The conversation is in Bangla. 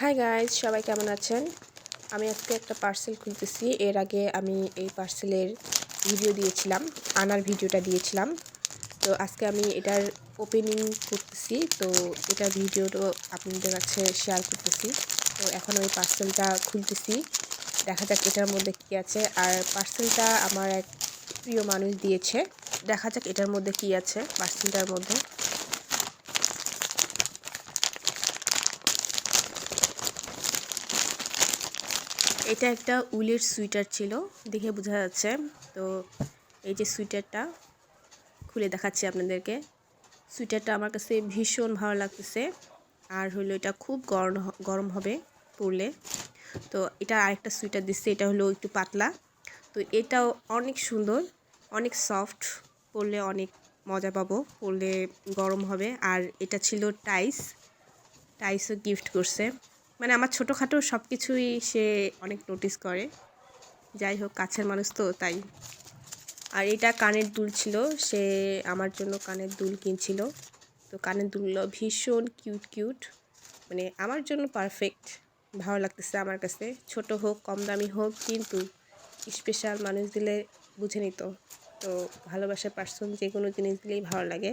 হাই গাইজ, সবাই কেমন আছেন? আমি আজকে একটা পার্সেল খুলতেছি। এর আগে আমি এই পার্সেলের ভিডিও দিয়েছিলাম, আনার ভিডিওটা দিয়েছিলাম। তো আজকে আমি এটার ওপেনিং করতেছি। তো এটার ভিডিওটা আপনাদের কাছে শেয়ার করতেছি। তো এখন আমি পার্সেলটা খুলতেছি, দেখা যাক এটার মধ্যে কী আছে। আর পার্সেলটা আমার এক প্রিয় মানুষ দিয়েছে। দেখা যাক এটার মধ্যে কী আছে পার্সেলটার মধ্যে। এটা একটা উলের সুইটার ছিল, দেখে বোঝা যাচ্ছে। তো এই যে সুইটারটা খুলে দেখাচ্ছি আপনাদেরকে। সুইটারটা আমার কাছে ভীষণ ভালো লাগতেছে। আর হলো এটা খুব গরম হবে পরলে। তো এটা আরেকটা সুইটার দিচ্ছে, এটা হলো একটু পাতলা। তো এটাও অনেক সুন্দর, অনেক সফট, পরলে অনেক মজা পাবো, পরলে গরম হবে। আর এটা ছিল টাইসও গিফট করছে। মানে আমার ছোটোখাটো সব কিছুই সে অনেক নোটিস করে। যাই হোক, কাছের মানুষ তো, তাই। আর এটা কানের দুল ছিল, সে আমার জন্য কানের দুল কিনছিল। তো কানের দুলগুলো ভীষণ কিউট, মানে আমার জন্য পারফেক্ট। ভালো লাগতেছে আমার কাছে, ছোট হোক কম দামি হোক, কিন্তু স্পেশাল মানুষ দিলে বুঝে নিত। তো ভালোবাসার পার্সন যে কোনো জিনিস দিলেই ভালো লাগে।